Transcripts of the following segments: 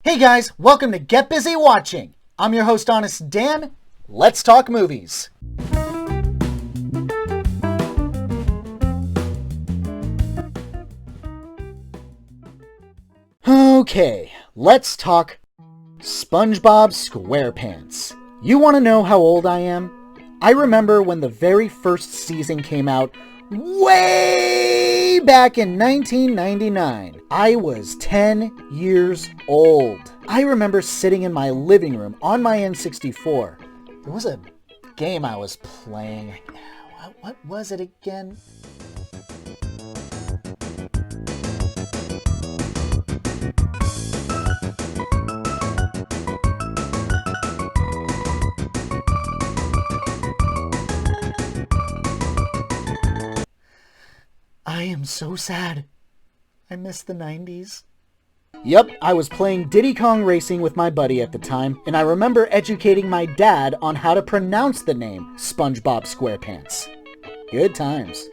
Hey guys, welcome to Get Busy Watching. I'm your host, Honest Dan. Let's talk movies. Okay, let's talk SpongeBob SquarePants. You want to know how old I am? I remember when the very first season came out way back in 1999. I was 10 years old. I remember sitting in my living room on my N64. There was a game I was playing. What was it again? I am so sad. I miss the 90s. Yep, I was playing Diddy Kong Racing with my buddy at the time, and I remember educating my dad on how to pronounce the name SpongeBob SquarePants. Good times.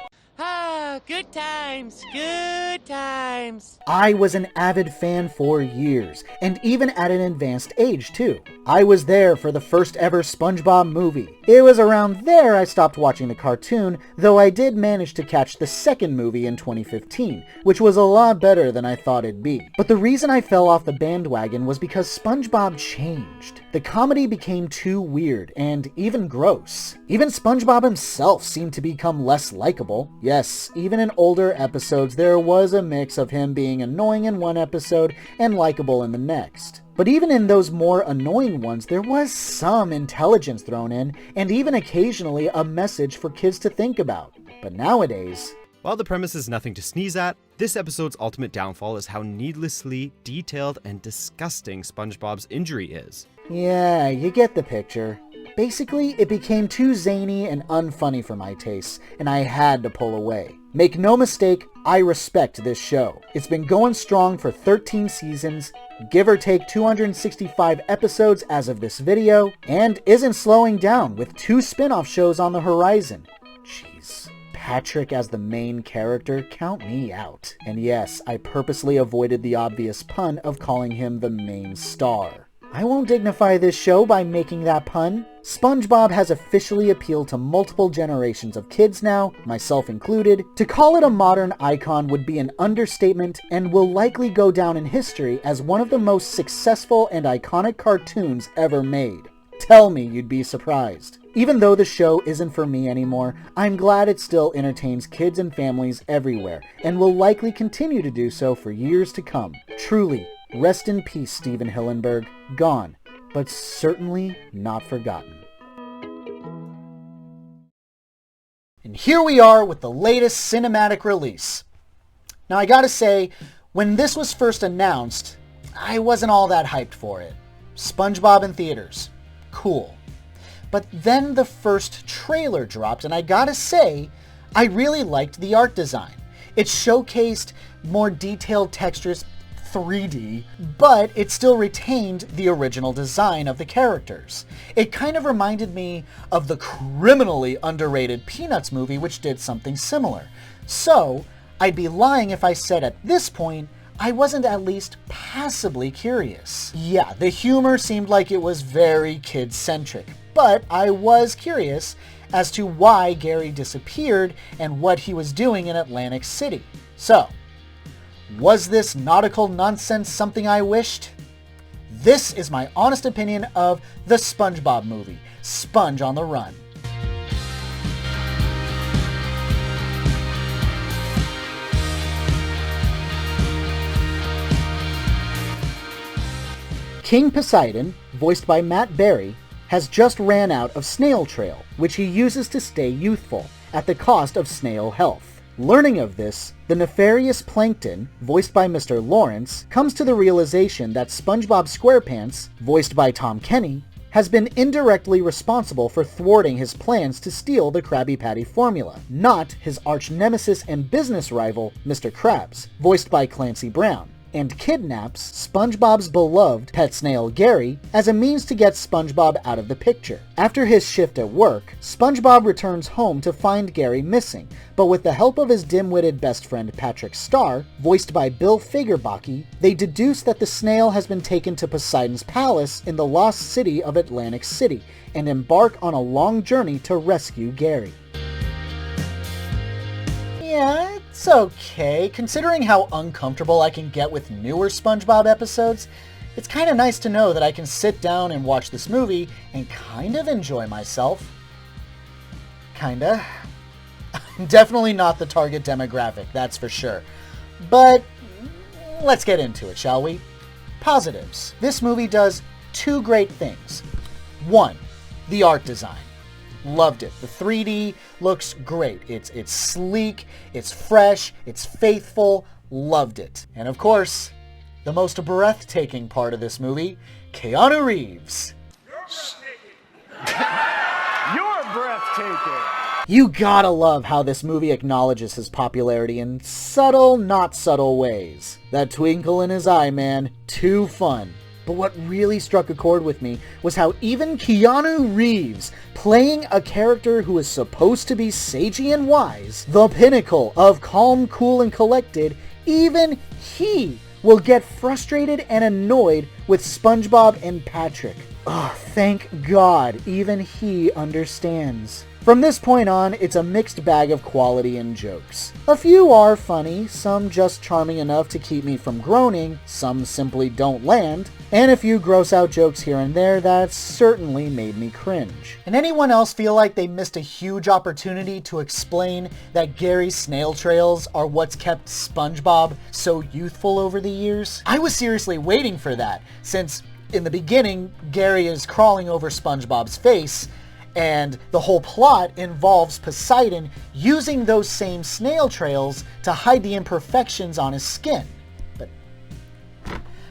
Good times, good times. I was an avid fan for years, and even at an advanced age too. I was there for the first ever SpongeBob movie. It was around there I stopped watching the cartoon, though I did manage to catch the second movie in 2015, which was a lot better than I thought it'd be. But the reason I fell off the bandwagon was because SpongeBob changed. The comedy became too weird and even gross. Even SpongeBob himself seemed to become less likable. Yes, even in older episodes there was a mix of him being annoying in one episode and likable in the next. But even in those more annoying ones, there was some intelligence thrown in, and even occasionally a message for kids to think about. But nowadays... While the premise is nothing to sneeze at, this episode's ultimate downfall is how needlessly detailed and disgusting SpongeBob's injury is. Yeah, you get the picture. Basically, it became too zany and unfunny for my tastes, and I had to pull away. Make no mistake, I respect this show. It's been going strong for 13 seasons, give or take 265 episodes as of this video, and isn't slowing down with 2 spin-off shows on the horizon. Jeez. Patrick as the main character, count me out. And yes, I purposely avoided the obvious pun of calling him the main star. I won't dignify this show by making that pun. SpongeBob has officially appealed to multiple generations of kids now, myself included. To call it a modern icon would be an understatement and will likely go down in history as one of the most successful and iconic cartoons ever made. Tell me you'd be surprised. Even though the show isn't for me anymore, I'm glad it still entertains kids and families everywhere, and will likely continue to do so for years to come. Truly, rest in peace, Steven Hillenburg. Gone, but certainly not forgotten. And here we are with the latest cinematic release. Now I gotta say, when this was first announced, I wasn't all that hyped for it. SpongeBob in theaters. Cool. But then the first trailer dropped, and I gotta say, I really liked the art design. It showcased more detailed textures, 3D, but it still retained the original design of the characters. It kind of reminded me of the criminally underrated Peanuts movie, which did something similar. So, I'd be lying if I said at this point, I wasn't at least passably curious. Yeah, the humor seemed like it was very kid-centric, but I was curious as to why Gary disappeared and what he was doing in Atlantic City. So, was this nautical nonsense something I wished? This is my honest opinion of the SpongeBob movie, Sponge on the Run. King Poseidon, voiced by Matt Berry, has just ran out of snail trail, which he uses to stay youthful, at the cost of snail health. Learning of this, the nefarious Plankton, voiced by Mr. Lawrence, comes to the realization that SpongeBob SquarePants, voiced by Tom Kenny, has been indirectly responsible for thwarting his plans to steal the Krabby Patty formula, not his arch-nemesis and business rival, Mr. Krabs, voiced by Clancy Brown. and kidnaps SpongeBob's beloved pet snail Gary as a means to get SpongeBob out of the picture. After his shift at work, SpongeBob returns home to find Gary missing, but with the help of his dim-witted best friend Patrick Star, voiced by Bill Fagerbaki, they deduce that the snail has been taken to Poseidon's palace in the lost city of Atlantic City and embark on a long journey to rescue Gary. Yeah, it's okay. Considering how uncomfortable I can get with newer SpongeBob episodes, it's kind of nice to know that I can sit down and watch this movie and kind of enjoy myself. Kinda. I'm definitely not the target demographic, that's for sure. But let's get into it, shall we? Positives. This movie does two great things. One, the art design. Loved it. The 3D looks great. It's sleek, it's fresh, it's faithful. Loved it. And of course, the most breathtaking part of this movie, Keanu Reeves. You're breathtaking. You gotta love how this movie acknowledges his popularity in subtle, not subtle ways. That twinkle in his eye, man. Too fun. But what really struck a chord with me was how even Keanu Reeves, playing a character who is supposed to be sagey and wise, the pinnacle of calm, cool, and collected, even he will get frustrated and annoyed with SpongeBob and Patrick. Oh, thank God, even he understands. From this point on, it's a mixed bag of quality and jokes. A few are funny, some just charming enough to keep me from groaning, some simply don't land, and a few gross out jokes here and there that certainly made me cringe. And anyone else feel like they missed a huge opportunity to explain that Gary's snail trails are what's kept SpongeBob so youthful over the years? I was seriously waiting for that, since in the beginning, Gary is crawling over SpongeBob's face, and the whole plot involves Poseidon using those same snail trails to hide the imperfections on his skin. But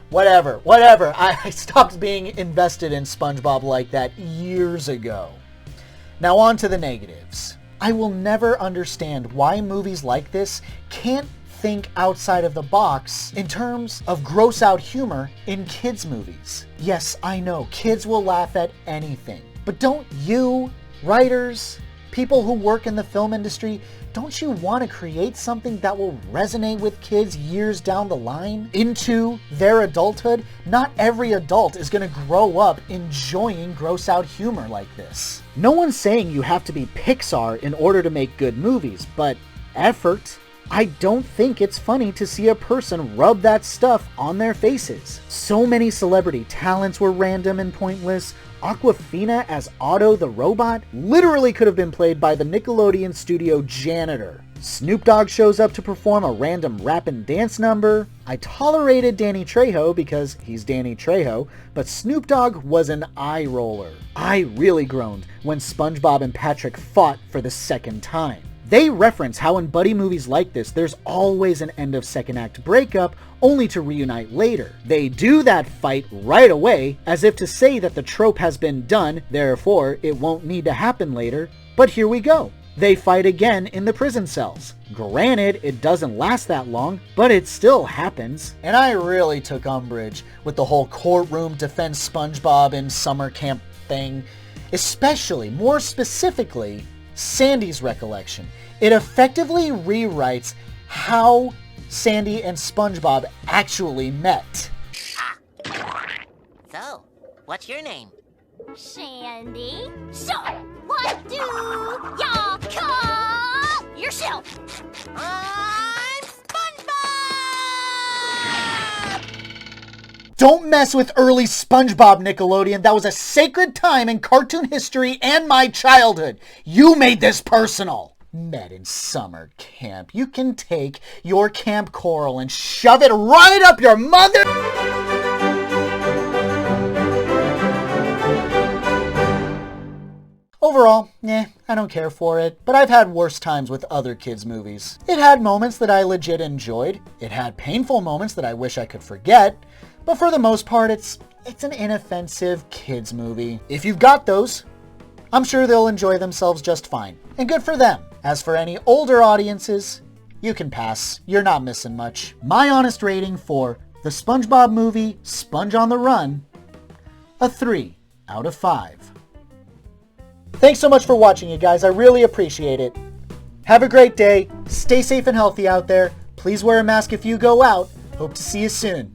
whatever. I stopped being invested in SpongeBob like that years ago. Now on to the negatives. I will never understand why movies like this can't think outside of the box in terms of gross out humor in kids' movies. Yes, I know, kids will laugh at anything. But don't you, writers, people who work in the film industry, don't you want to create something that will resonate with kids years down the line into their adulthood? Not every adult is going to grow up enjoying gross out humor like this. No one's saying you have to be Pixar in order to make good movies, but effort. I don't think it's funny to see a person rub that stuff on their faces. So many celebrity talents were random and pointless. Awkwafina as Otto the robot literally could have been played by the Nickelodeon studio janitor. Snoop Dogg shows up to perform a random rap and dance number. I tolerated Danny Trejo because he's Danny Trejo, but Snoop Dogg was an eye roller. I really groaned when SpongeBob and Patrick fought for the second time. They reference how in buddy movies like this, there's always an end of second act breakup, only to reunite later. They do that fight right away, as if to say that the trope has been done, therefore it won't need to happen later. But here we go. They fight again in the prison cells. Granted, it doesn't last that long, but it still happens. And I really took umbrage with the whole courtroom defend SpongeBob in summer camp thing, especially, more specifically, Sandy's recollection. It effectively rewrites how Sandy and SpongeBob actually met. So, what's your name? Sandy. So, what do y'all call yourself? I'm SpongeBob! Don't mess with early SpongeBob, Nickelodeon. That was a sacred time in cartoon history and my childhood. You made this personal. Met in summer camp. You can take your camp coral and shove it right up your mother... Overall, I don't care for it, but I've had worse times with other kids' movies. It had moments that I legit enjoyed. It had painful moments that I wish I could forget. But for the most part, it's an inoffensive kids movie. If you've got those, I'm sure they'll enjoy themselves just fine. And good for them. As for any older audiences, you can pass. You're not missing much. My honest rating for the SpongeBob movie Sponge on the Run a 3 out of 5. Thanks so much for watching, you guys. I really appreciate it. Have a great day. Stay safe and healthy out there. Please wear a mask if you go out. Hope to see you soon.